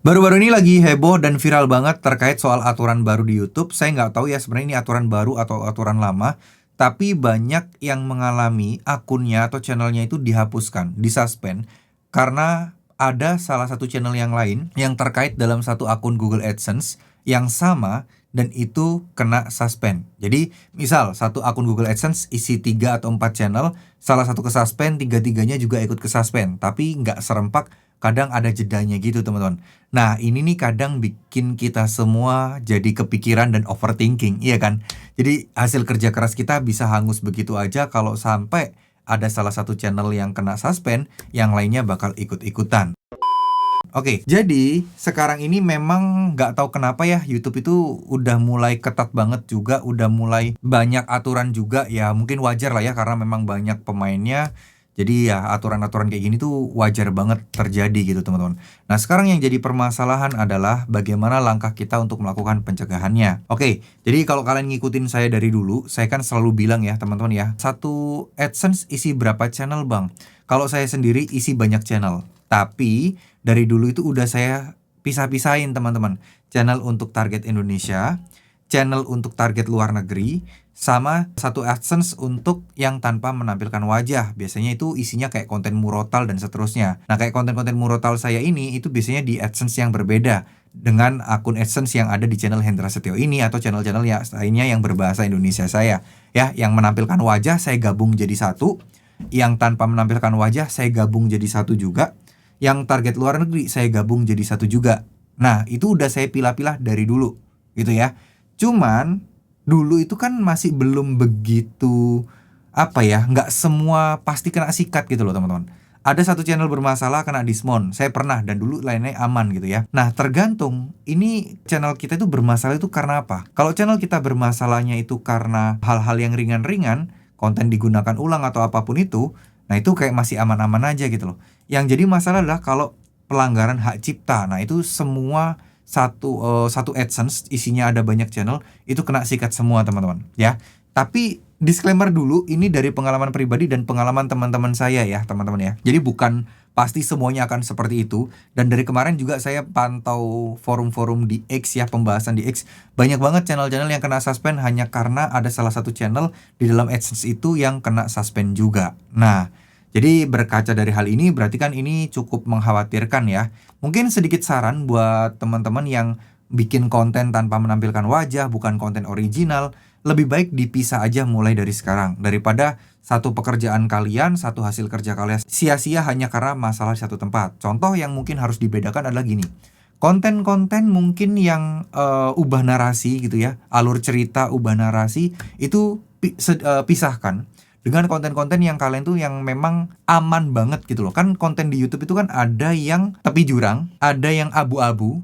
Baru-baru ini lagi heboh dan viral banget terkait soal aturan baru di YouTube. Saya nggak tahu ya sebenarnya ini aturan baru atau aturan lama, tapi banyak yang mengalami akunnya atau channelnya itu dihapuskan, disuspend, karena ada salah satu channel yang lain yang terkait dalam satu akun Google AdSense yang sama dan itu kena suspend. Jadi misal satu akun Google AdSense isi 3 atau 4 channel, salah satu kesuspend, tiga-tiganya juga ikut kesuspend, tapi nggak serempak, kadang ada jedanya gitu teman-teman. Nah, ini nih kadang bikin kita semua jadi kepikiran dan overthinking, iya kan? Jadi hasil kerja keras kita bisa hangus begitu aja kalau sampai ada salah satu channel yang kena suspend, yang lainnya bakal ikut-ikutan. Oke, jadi sekarang ini memang nggak tahu kenapa ya YouTube itu udah mulai ketat banget juga, udah mulai banyak aturan juga ya, mungkin wajar lah ya karena memang banyak pemainnya. Jadi ya aturan-aturan kayak gini tuh wajar banget terjadi gitu teman-teman. Nah sekarang yang jadi permasalahan adalah bagaimana langkah kita untuk melakukan pencegahannya. Oke, jadi kalau kalian ngikutin saya dari dulu, saya kan selalu bilang ya teman-teman ya, satu AdSense isi berapa channel bang? Kalau saya sendiri isi banyak channel, tapi dari dulu itu udah saya pisah-pisahin teman-teman. Channel untuk target Indonesia, channel untuk target luar negeri, sama satu AdSense untuk yang tanpa menampilkan wajah. Biasanya itu isinya kayak konten murotal dan seterusnya. Nah kayak konten-konten murotal saya ini itu biasanya di AdSense yang berbeda dengan akun AdSense yang ada di channel Hendra Setio ini atau channel-channel ya lainnya yang berbahasa Indonesia saya. Ya, yang menampilkan wajah saya gabung jadi satu, yang tanpa menampilkan wajah saya gabung jadi satu juga, yang target luar negeri saya gabung jadi satu juga. Nah itu udah saya pilah-pilah dari dulu gitu ya. Cuman dulu itu kan masih belum begitu apa ya, nggak semua pasti kena sikat gitu loh teman-teman. Ada satu channel bermasalah kena dismount, saya pernah, dan dulu lainnya aman gitu ya. Nah tergantung ini channel kita itu bermasalah itu karena apa. Kalau channel kita bermasalahnya itu karena hal-hal yang ringan-ringan, konten digunakan ulang atau apapun itu, nah itu kayak masih aman-aman aja gitu loh. Yang jadi masalah adalah kalau pelanggaran hak cipta. Nah itu semua satu AdSense isinya ada banyak channel itu kena sikat semua teman-teman ya. Tapi disclaimer dulu, ini dari pengalaman pribadi dan pengalaman teman-teman saya ya teman-teman ya. Jadi bukan pasti semuanya akan seperti itu. Dan dari kemarin juga saya pantau forum-forum di X ya, pembahasan di X, banyak banget channel-channel yang kena suspend hanya karena ada salah satu channel di dalam AdSense itu yang kena suspend juga. Nah jadi berkaca dari hal ini berarti kan ini cukup mengkhawatirkan ya. Mungkin sedikit saran buat teman-teman yang bikin konten tanpa menampilkan wajah, bukan konten original, lebih baik dipisah aja mulai dari sekarang. Daripada satu pekerjaan kalian, satu hasil kerja kalian sia-sia hanya karena masalah satu tempat. Contoh yang mungkin harus dibedakan adalah gini. Konten-konten mungkin yang ubah narasi gitu ya, alur cerita, ubah narasi, itu pisahkan dengan konten-konten yang kalian tuh yang memang aman banget gitu loh. Kan konten di YouTube itu kan ada yang tepi jurang, ada yang abu-abu,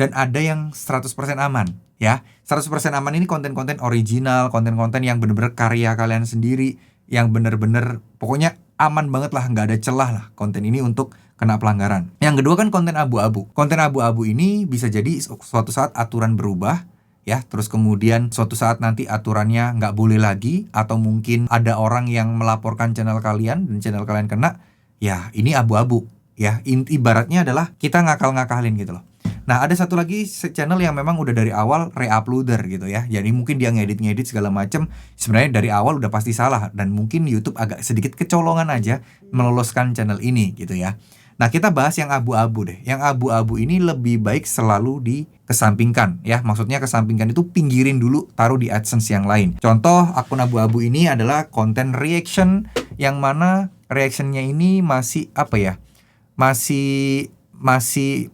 dan ada yang 100% aman ya. 100% aman ini konten-konten original, konten-konten yang bener-bener karya kalian sendiri, yang bener-bener pokoknya aman banget lah, nggak ada celah lah konten ini untuk kena pelanggaran. Yang kedua kan konten abu-abu. Konten abu-abu ini bisa jadi suatu saat aturan berubah ya, terus kemudian suatu saat nanti aturannya nggak boleh lagi, atau mungkin ada orang yang melaporkan channel kalian dan channel kalian kena, ya ini abu-abu ya. Ibaratnya adalah kita ngakal-ngakalin gitu loh. Nah ada satu lagi channel yang memang udah dari awal re-uploader gitu ya, jadi mungkin dia ngedit-ngedit segala macem, sebenarnya dari awal udah pasti salah, dan mungkin YouTube agak sedikit kecolongan aja meloloskan channel ini gitu ya. Nah kita bahas yang abu-abu deh. Yang abu-abu ini lebih baik selalu dikesampingkan ya. Maksudnya kesampingkan itu pinggirin dulu, taruh di AdSense yang lain. Contoh akun abu-abu ini adalah konten reaction, yang mana reactionnya ini masih apa ya, masih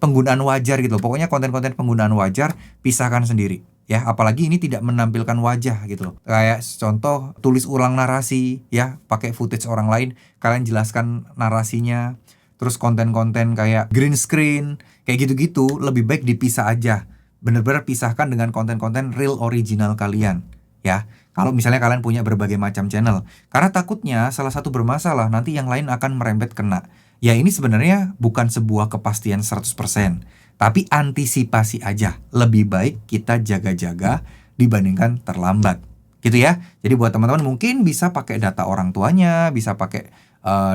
penggunaan wajar gitu. Pokoknya konten-konten penggunaan wajar pisahkan sendiri ya. Apalagi ini tidak menampilkan wajah gitu loh. Kayak contoh tulis ulang narasi ya, pakai footage orang lain, kalian jelaskan narasinya. Terus konten-konten kayak green screen, kayak gitu-gitu lebih baik dipisah aja. Bener-bener pisahkan dengan konten-konten real original kalian ya. Kalau misalnya kalian punya berbagai macam channel, karena takutnya salah satu bermasalah nanti yang lain akan merembet kena. Ya ini sebenarnya bukan sebuah kepastian 100%, tapi antisipasi aja. Lebih baik kita jaga-jaga dibandingkan terlambat gitu ya. Jadi buat teman-teman mungkin bisa pakai data orang tuanya, bisa pakai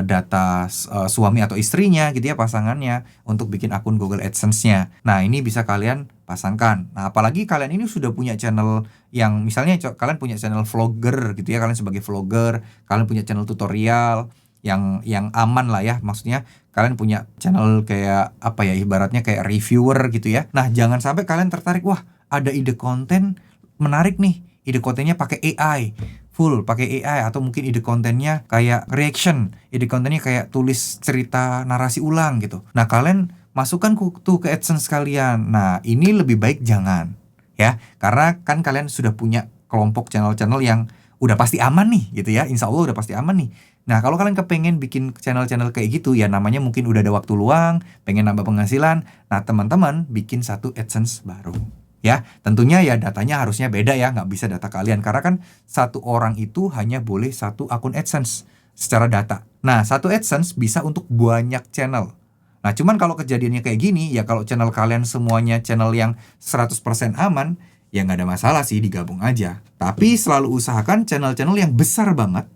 data suami atau istrinya gitu ya, pasangannya, untuk bikin akun Google AdSense-nya. Nah, ini bisa kalian pasangkan. Nah, apalagi kalian ini sudah punya channel yang misalnya kalian punya channel vlogger gitu ya, kalian sebagai vlogger, kalian punya channel tutorial yang aman lah ya, maksudnya kalian punya channel kayak apa ya, ibaratnya kayak reviewer gitu ya. Nah, jangan sampai kalian tertarik, wah ada ide konten menarik nih, ide kontennya pakai AI, full pakai AI, atau mungkin ide kontennya kayak reaction, ide kontennya kayak tulis cerita narasi ulang gitu. Nah, kalian masukkan tuh ke AdSense kalian. Nah, ini lebih baik jangan ya, karena kan kalian sudah punya kelompok channel-channel yang udah pasti aman nih gitu ya, insya Allah udah pasti aman nih. Nah, kalau kalian kepengen bikin channel-channel kayak gitu ya, namanya mungkin udah ada waktu luang, pengen nambah penghasilan, nah teman-teman bikin satu AdSense baru. Ya, tentunya ya datanya harusnya beda ya, nggak bisa data kalian. Karena kan satu orang itu hanya boleh satu akun AdSense secara data. Nah, satu AdSense bisa untuk banyak channel. Nah, cuman kalau kejadiannya kayak gini, ya kalau channel kalian semuanya channel yang 100% aman, ya nggak ada masalah sih, digabung aja. Tapi selalu usahakan channel-channel yang besar banget,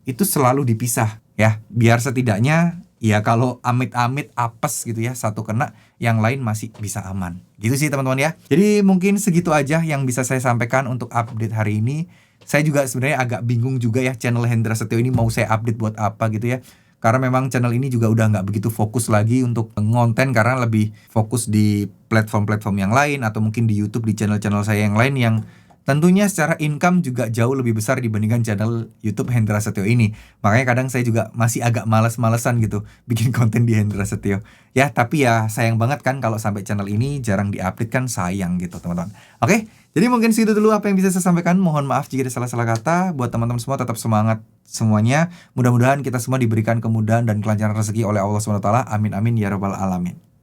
itu selalu dipisah ya. Biar setidaknya ya kalau amit-amit apes gitu ya, satu kena, yang lain masih bisa aman. Gitu sih teman-teman ya. Jadi mungkin segitu aja yang bisa saya sampaikan untuk update hari ini. Saya juga sebenarnya agak bingung juga ya, channel Hendra Setio ini mau saya update buat apa gitu ya. Karena memang channel ini juga udah nggak begitu fokus lagi untuk ngonten, karena lebih fokus di platform-platform yang lain, atau mungkin di YouTube, di channel-channel saya yang lain yang tentunya secara income juga jauh lebih besar dibandingkan channel YouTube Hendra Setio ini. Makanya kadang saya juga masih agak males-malesan gitu bikin konten di Hendra Setio. Ya, tapi ya sayang banget kan kalau sampai channel ini jarang diupdate, kan sayang gitu teman-teman. Oke, jadi mungkin segitu dulu apa yang bisa saya sampaikan. Mohon maaf jika ada salah-salah kata. Buat teman-teman semua, tetap semangat semuanya. Mudah-mudahan kita semua diberikan kemudahan dan kelancaran rezeki oleh Allah SWT. Amin amin ya rabbal alamin.